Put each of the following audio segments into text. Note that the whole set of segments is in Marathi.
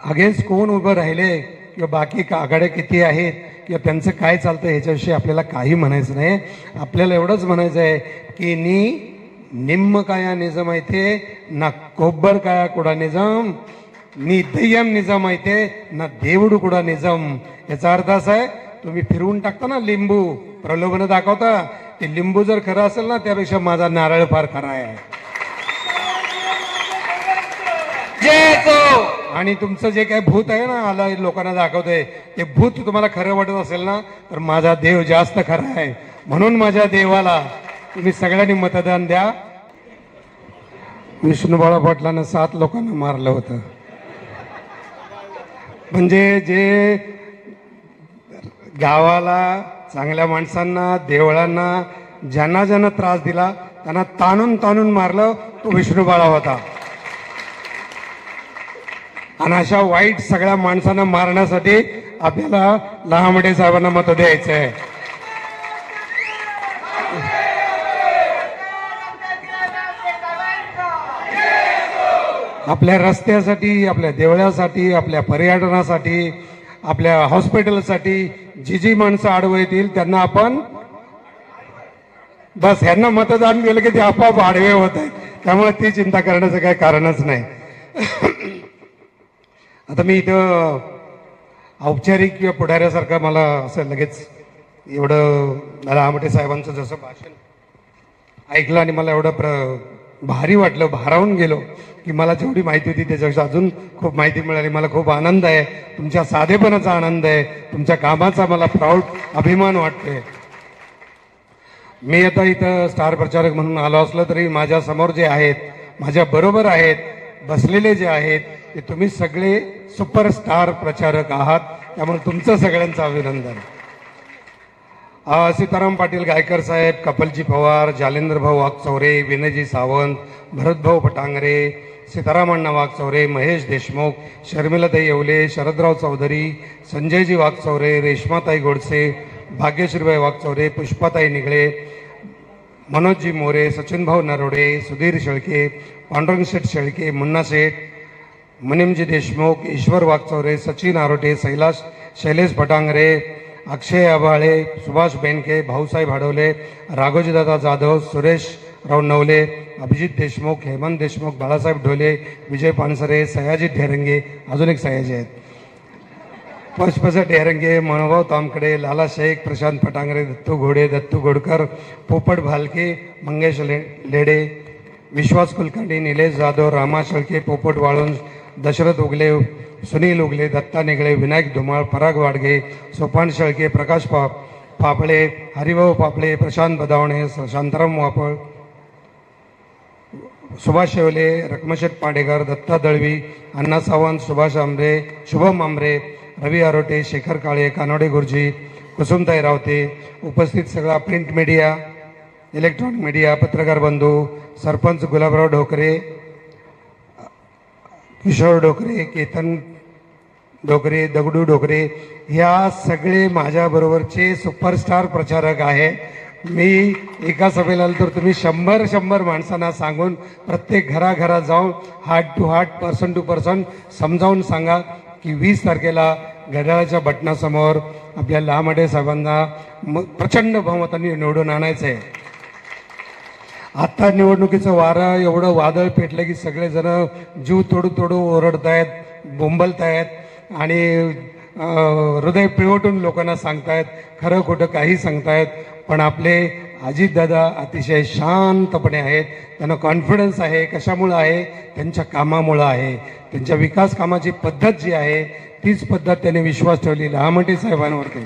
अगेन्स्ट कोण उभं राहिले किंवा बाकी आघाड्या किती आहेत किंवा त्यांचं काय चालतं ह्याच्याविषयी आपल्याला काही म्हणायचं नाही. आपल्याला एवढंच म्हणायचं आहे की निम्म काया निजम आहे ना कोब्बर काया कुडा निजम नी दय्यम निजाम आहे ना देवडू कुडा निजम. याचा अर्थ असा आहे, तुम्ही फिरवून टाकता ना लिंबू, प्रलोभन दाखवता, ते लिंबू जर खरं असेल ना त्यापेक्षा माझा नारळ फार खरा आहे. आणि तुमचं जे काही भूत आहे ना आला लोकांना दाखवतंय ते भूत तुम्हाला खरं वाटत असेल ना तर माझा देव जास्त खरा आहे. म्हणून माझ्या देवाला तुम्ही सगळ्यांनी मतदान द्या. विष्णुबाळा पाटलानं 7 लोकांना मारलं होतं. म्हणजे जे गावाला, चांगल्या माणसांना, देवळांना ज्यांना ज्यांना त्रास दिला त्यांना ताणून ताणून मारलं तो विष्णुबाळा होता. आणि अशा वाईट सगळ्या माणसांना मारण्यासाठी आपल्याला लहामटे साहेबांना मत द्यायचं आहे. आपल्या रस्त्यासाठी, आपल्या देवळासाठी, आपल्या पर्यटनासाठी, आपल्या हॉस्पिटलसाठी जी जी माणसं आडवं येतील त्यांना आपण बस ह्यांना मतदान केलं की ते आपोआप आडवे होत आहेत. त्यामुळे ती चिंता करण्याचं काही कारणच नाही. आता मी इथं औपचारिक किंवा पुढाऱ्यासारखं मला असं लगेच एवढं लहामटे साहेबांचं जसं भाषण ऐकलं आणि मला एवढं भारी वाटलं, भारावून गेलो की मला जेवढी माहिती होती त्याच्यापेक्षा अजून खूप माहिती मिळाली. मला खूप आनंद आहे, तुमच्या साधेपणाचा आनंद आहे, तुमच्या कामाचा मला प्राऊड अभिमान वाटतोय. मी आता इथं स्टार प्रचारक म्हणून आलो असलं तरी माझ्या समोर जे आहेत, माझ्या बरोबर आहेत बसलेले जे आहेत ते तुम्ही सगळे सुपरस्टार प्रचारक आहात. त्यामुळे तुमचं सगळ्यांचं अभिनंदन. सीताराम पाटील गायकर साहेब, कपलजी पवार, जालेंद्र भाऊ वाघचौरे, विनयजी सावंत, भरतभाऊ पटांगरे, सीताराम अण्णा वाघचौरे, महेश देशमुख, शर्मिलाताई येवले, शरदराव चौधरी, संजयजी वाघचौरे, रेश्माताई गोडसे, भाग्यश्रीबाई वाघचौरे, पुष्पाताई निगळे, मनोजजी मोरे, सचिनभाऊ नरोडे, सुधीर शेळके, पांडुरंग शेठ शेळके, मुन्ना शेठ, मनिमजी देशमुख, ईश्वर वाघचौरे, सचिन आरोटे, शैलेश पटांगरे, अक्षय आबाळे, सुभाष बेनके, भाऊसाहेब हडवले, राघोजीदादा जाधव, सुरेश राव नवले, अभिजित देशमुख, हेमंत देशमुख, बाळासाहेब ढोले, विजय पानसरे, सयाजी ढेरंगे, अजून एक सयाजी आहेत, पशपस ढेरंगे, मनोभाव तामकडे, लाला शेख, प्रशांत पटांगरे, दत्तू घोडे, दत्तू घोडकर, पोपट भालके, मंगेश लेडे, विश्वास कुलकर्णी, निलेश जाधव, रामा शेळके, पोपट वाळून, दशरथ उगले, सुनील उगले, दत्ता निगळे, विनायक धुमाळ, पराग वाडगे, सोपान शेळके, प्रकाश पापळे, हरिभाऊ पापळे, प्रशांत बदावणे, शांताराम वापळ, सुभाष शेवले, रखमशेठ पाडेकर, दत्ता दळवी, अण्णा सावंत, सुभाष आंबरे, शुभम आंबरे, रवी आरोटे, शेखर काळे, कानोडे गुरुजी, कुसुमताई रावते, उपस्थित सगळा प्रिंट मीडिया, इलेक्ट्रॉनिक मीडिया, पत्रकार बंधू, सरपंच गुलाबराव ढोकरे, किशोर ढोकरे, केतन ढोकरे, दगडू ढोकरे, ह्या सगळे माझ्याबरोबरचे सुपरस्टार प्रचारक आहे. मी एका सभेला आलो तर तुम्ही 100 माणसांना सांगून प्रत्येक घराघरात जाऊन heart to heart, person to person समजावून सांगा की 20 तारखेला घड्याळाच्या बटनासमोर आपल्या लहामटे साहेबांना प्रचंड बहुमताने निवडून आणायचं आहे. आत्ता निवडणुकीचं वारं एवढं वादळ पेटलं की सगळेजण जीव तोडू तोडू ओरडतायत, बोंबलतायत आणि हृदय पिळवटून लोकांना सांगतायत, खरं खोटं काही सांगतायत. पण आपले अजितदादा अतिशय शांतपणे आहेत. त्यांना कॉन्फिडन्स आहे. कशामुळं आहे? त्यांच्या कामामुळं आहे. त्यांच्या विकास कामाची पद्धत जी आहे तीच पद्धत त्यांनी विश्वास ठेवली लहामटे साहेबांवरती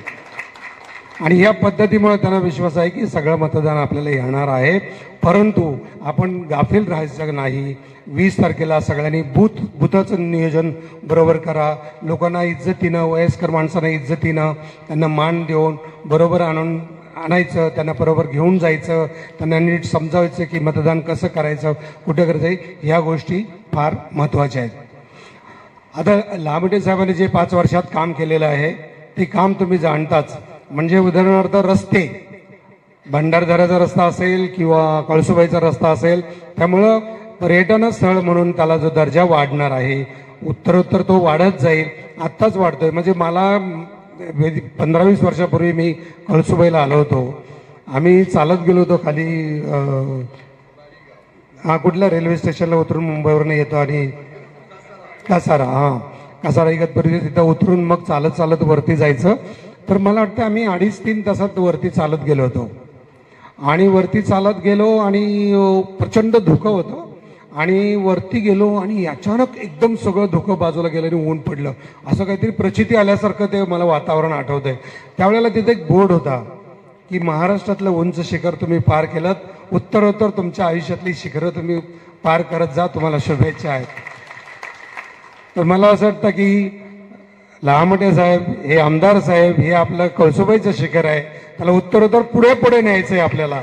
आणि या पद्धतीमुळे त्यांना विश्वास आहे की सगळं मतदान आपल्याला येणार आहे. परंतु आपण गाफील राहायचं नाही. 20 तारखेला सगळ्यांनी बूथाचं नियोजन बरोबर करा. लोकांना इज्जतीनं, वयस्कर माणसांना इज्जतीनं त्यांना मान देऊन बरोबर आणायचं, त्यांना बरोबर घेऊन जायचं, त्यांना नीट समजावायचं की मतदान कसं करायचं, कुठं करायचं, ह्या गोष्टी फार महत्त्वाच्या आहेत. आता लहामटे साहेबांनी जे 5 वर्षात काम केलेलं आहे ते काम तुम्ही जाणताच. म्हणजे उदाहरणार्थ रस्ते, भंडारदऱ्याचा रस्ता असेल किंवा कळसुबाईचा रस्ता असेल, त्यामुळं पर्यटन स्थळ म्हणून त्याला जो दर्जा वाढणार आहे. उत्तरोत्तर तो वाढत जाईल. आत्ताच वाढतोय. म्हणजे मला 15-20 वर्षापूर्वी मी कळसुबाईला आलो होतो. आम्ही चालत गेलो होतो खाली, कुठल्या रेल्वे स्टेशनला उतरून मुंबईवरून येतो आणि कासारा, कासारा इगतपुरी तिथं उतरून मग चालत चालत वरती जायचं. तर मला वाटतं आम्ही 2.5-3 तासात वरती चालत गेलो होतो. आणि वरती चालत गेलो आणि प्रचंड धुकं होतं. आणि वरती गेलो आणि अचानक एकदम सगळं धुकं बाजूला गेलं आणि ऊन पडलं. असं काहीतरी प्रचिती आल्यासारखं ते मला वातावरण आठवतंय. त्यावेळेला तिथे एक बोर्ड होता की महाराष्ट्रातलं उंच शिखर तुम्ही पार केलं, उत्तरोत्तर तुमच्या आयुष्यातली शिखरं तुम्ही पार करत जा, तुम्हाला शुभेच्छा आहेत. तर मला असं वाटतं की लहामटे साहेब, हे आमदार साहेब, हे आपलं कळसुबाईचं शिखर आहे, त्याला उत्तरोत्तर पुढे पुढे न्यायचं आहे आपल्याला.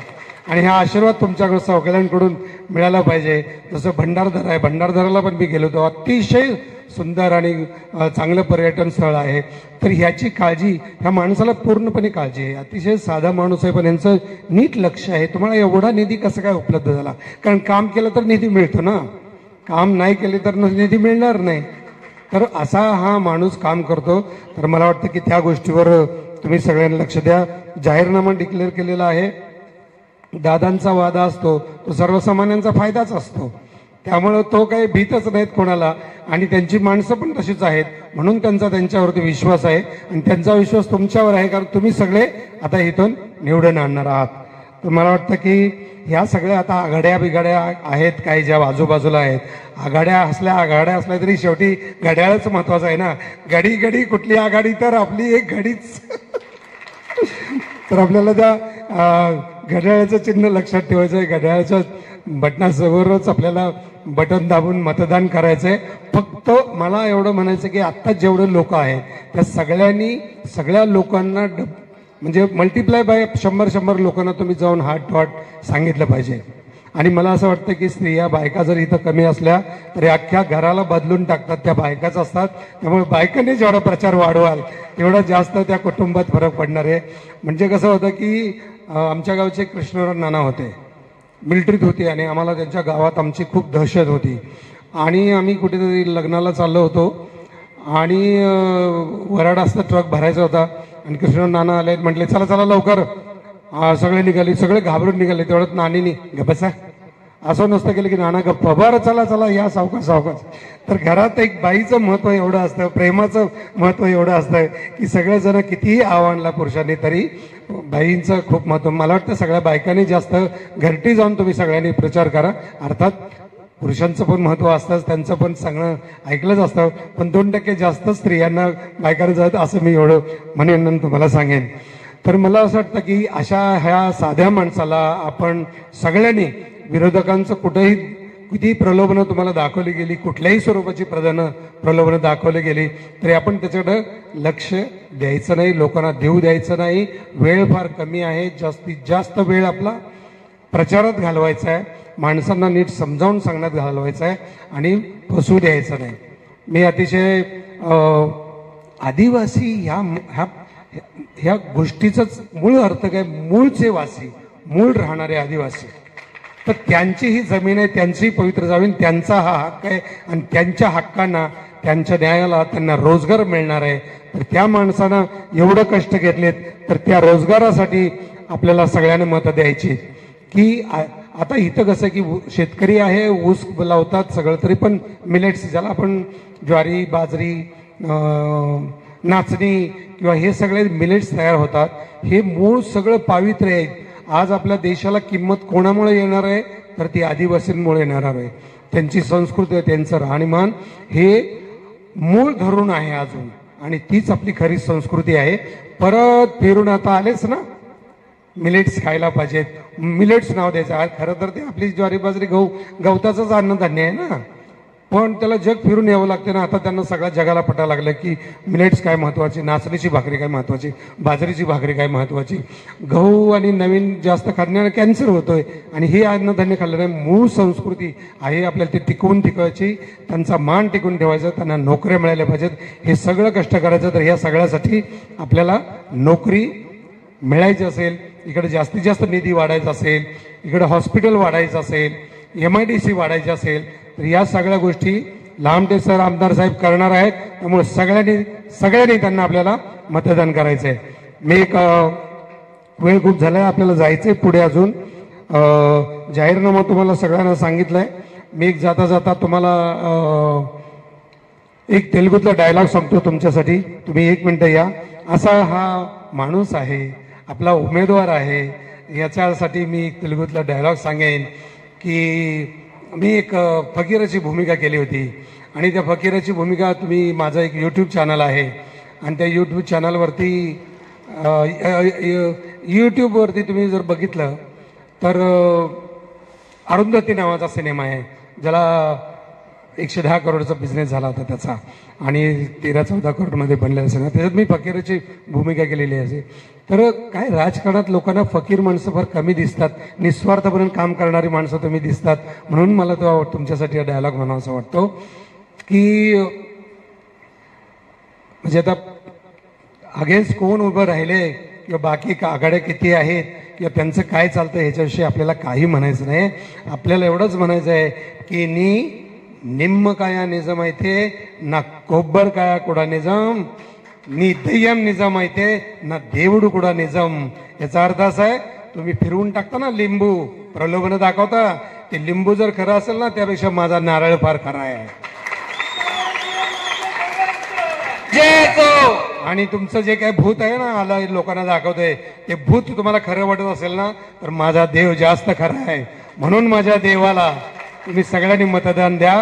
आणि हा आशीर्वाद तुमच्याकडून सगळ्यांकडून मिळाला पाहिजे. जसं भंडारदरा आहे, भंडारदराला पण मी गेलो होतो. अतिशय सुंदर आणि चांगलं पर्यटन स्थळ आहे. तर ह्याची काळजी ह्या माणसाला पूर्णपणे काळजी आहे. अतिशय साधा माणूस आहे, पण यांचं नीट लक्ष आहे. तुम्हाला एवढा निधी कसं काय उपलब्ध झाला? कारण काम केलं तर निधी मिळतो ना, काम नाही केले तर निधी मिळणार नाही. तर असा हा माणूस काम करतो. तर मला वाटतं की त्या गोष्टीवर तुम्ही सगळ्यांनी लक्ष द्या. जाहीरनामा डिक्लेअर केलेला आहे. दादांचा वादा असतो तो सर्वसामान्यांचा फायदाच असतो. त्यामुळं तो काही भीतच नाहीत कोणाला. आणि त्यांची माणसं पण तशीच आहेत, म्हणून त्यांचा त्यांच्यावरती विश्वास आहे. आणि त्यांचा विश्वास तुमच्यावर आहे, कारण तुम्ही सगळे आता इथून निवडून आणणार आहात. तर मला वाटतं की ह्या सगळ्या आता आघाड्या बिघाड्या आहेत काही ज्या आजूबाजूला आहेत, आघाड्या असल्या तरी शेवटी घड्याळच महत्वाचं आहे ना. घडी कुठली आघाडी, तर आपली एक घडीच. तर आपल्याला त्या घड्याळाचं चिन्ह लक्षात ठेवायचं आहे. घड्याळाच्या बटनासमोरच आपल्याला बटन दाबून मतदान करायचं आहे. फक्त मला एवढं म्हणायचं की आत्ता जेवढे लोक आहेत त्या सगळ्या लोकांना म्हणजे मल्टिप्लाय बाय 100 लोकांना तुम्ही जाऊन हार्ट टू हार्ट सांगितलं पाहिजे. आणि मला असं वाटतं की स्त्रिया बायका जर इथं कमी असल्या तरी अख्ख्या घराला बदलून टाकतात, त्या बायकाच असतात. त्यामुळे बायकांनी जेवढा प्रचार वाढवाल तेवढा जास्त त्या कुटुंबात फरक पडणार आहे. म्हणजे कसं होतं की आमच्या गावचे कृष्णराव नाना होते, मिलिटरीत होते आणि आम्हाला त्यांच्या गावात आमची खूप दहशत होती. आणि आम्ही कुठेतरी लग्नाला चाललो होतो आणि वराड असता ट्रक भरायचा होता आणि कृष्णराव नाना आले, म्हटले चला चला लवकर. सगळे निघाले, सगळे घाबरून निघाले. तेवढ्यात नानीनी गप्पा असं नसतं केलं की नाना गप्पा, बरं चला चला या सावकाश सावकाश. तर घरात एक बाईचं महत्व एवढं असतं, प्रेमाचं महत्व एवढं असतं की सगळेजण कितीही आव्हानला पुरुषांनी तरी बाईंचं खूप महत्व. मला वाटतं सगळ्या बायकांनी जास्त घरटी जाऊन तुम्ही सगळ्यांनी प्रचार करा. अर्थात पुरुषांचं पण महत्व असतंच, त्यांचं पण सांगणं ऐकलंच असतं, पण 2% जास्त स्त्रियांना बायकांना जात असं मी एवढं म्हणेन तुम्हाला सांगेन. तर मला असं वाटतं की अशा ह्या साध्या माणसाला आपण सगळ्यांनी, विरोधकांचं कुठेही किती प्रलोभनं तुम्हाला दाखवली गेली, कुठल्याही स्वरूपाची प्रलोभनं दाखवली गेली तरी आपण त्याच्याकडं लक्ष द्यायचं नाही, लोकांना देऊ द्यायचं नाही. वेळ फार कमी आहे, जास्तीत जास्त वेळ आपला प्रचारात घालवायचा आहे, माणसांना नीट समजावून सांगण्यात घालवायचं आहे आणि फसवू द्यायचं नाही. मी अतिशय आदिवासी ह्या गोष्टीचाच मूळ अर्थ काय, मूळचे वासी, मूळ राहणारे आदिवासी, तर त्यांची ही जमीन आहे, त्यांची पवित्र जमीन, त्यांचा हा हक्क आहे आणि त्यांच्या हक्कांना, त्यांच्या न्यायाला त्यांना रोजगार मिळणार आहे. तर त्या माणसानं एवढं कष्ट घेतलेत तर त्या रोजगारासाठी आपल्याला सगळ्यांना मतं द्यायची. की आता इथं कसं की शेतकरी आहे, ऊस लावतात सगळं, तरी पण मिलेट्स ज्याला आपण ज्वारी, बाजरी, नाचणी किंवा हे सगळे मिलेट्स तयार होतात, हे मूळ सगळं पावित्र्य आहे. आज आपल्या देशाला किंमत कोणामुळे येणार आहे तर ती आदिवासींमुळे येणार आहे. त्यांची संस्कृती, त्यांचं राहणीमान हे मूळ धरून आहे अजून, आणि तीच आपली खरी संस्कृती आहे. परत फिरून आता आलेच ना, मिलेट्स खायला पाहिजेत, मिलेट्स नाव द्यायचं. खरं तर ते आपली ज्वारी, बाजरी, गवताचंच अन्नधान्य आहे ना, पण त्याला जग फिरून यावं लागतं ना. आता त्यांना सगळ्या जगाला पटायला लागलं की मिलेट्स काय महत्वाची, नाचणीची भाकरी काय महत्वाची, बाजरीची भाकरी काय महत्वाची. गहू आणि नवीन जास्त खाण्याने कॅन्सर होतोय आणि हे अन्नधान्य खाल्लं नाही. मूळ संस्कृती आहे आपल्याला ती टिकवून ठेवायची, त्यांचा मान टिकून ठेवायचा, त्यांना नोकऱ्या मिळाल्या पाहिजेत. हे सगळं कष्ट करायचं. तर ह्या सगळ्यासाठी आपल्याला नोकरी मिळायची असेल, इकडे जास्तीत जास्त निधी वाढायचा असेल, इकडे हॉस्पिटल वाढायचं असेल, MIDC वाढायची असेल, तर या सगळ्या गोष्टी लामटे सर आमदार साहेब करणार आहेत, त्यामुळे सगळ्यांनी त्यांना आपल्याला मतदान करायचंय. मी एक वेळ खूप झालाय, आपल्याला जायचंय पुढे अजून. जाहीरनामा तुम्हाला सगळ्यांना सांगितलंय. मी एक जाता जाता तुम्हाला एक तेलुगूतला डायलॉग सांगतो तुमच्यासाठी. तुम्ही 1 मिनिट या. असा हा माणूस आहे, आपला उमेदवार आहे, याच्यासाठी मी एक तेलुगूतला डायलॉग सांगेन की मी एक फकीराची भूमिका केली होती आणि त्या फकीराची भूमिका तुम्ही, माझा एक यूट्यूब चॅनल आहे आणि त्या यूट्यूब चॅनलवरती यूट्यूबवरती तुम्ही जर बघितलं तर अरुंधती नावाचा सिनेमा आहे, ज्याला 110 करोडचा बिझनेस झाला होता त्याचा आणि 13-14 करोडमध्ये बनलेला सिनेमा. त्याच्यात मी फकीराची भूमिका केलेली आहे. तर काय राजकारणात लोकांना फकीर माणसं फार कमी दिसतात, निस्वार्थपणे काम करणारी माणसं तुम्ही दिसतात. म्हणून मला तो तुमच्यासाठी हा डायलॉग म्हणावासा वाटतो की म्हणजे आता अगेन्स्ट कोण उभं राहिले किंवा बाकी आघाड्या किती आहेत किंवा त्यांचं काय चालतं ह्याच्याविषयी आपल्याला काही म्हणायचं नाही. आपल्याला एवढंच म्हणायचं आहे की निम्म काया निजाम आहे ना कोब्बर काया कुडा निजाम, नी दय्यम निजाम आहे ना देवडू कुडा निजाम. याचा अर्थ असा आहे, तुम्ही फिरवून टाकता ना लिंबू, प्रलोभन दाखवता, ते लिंबू जर खरं असेल ना त्यापेक्षा माझा नारळ फार खरा आहे. आणि तुमचं जे काही भूत आहे ना आला लोकांना दाखवतंय, ते भूत तुम्हाला खरं वाटत असेल ना तर माझा देव जास्त खरा आहे. म्हणून माझ्या देवाला तुम्ही सगळ्यांनी मतदान द्या.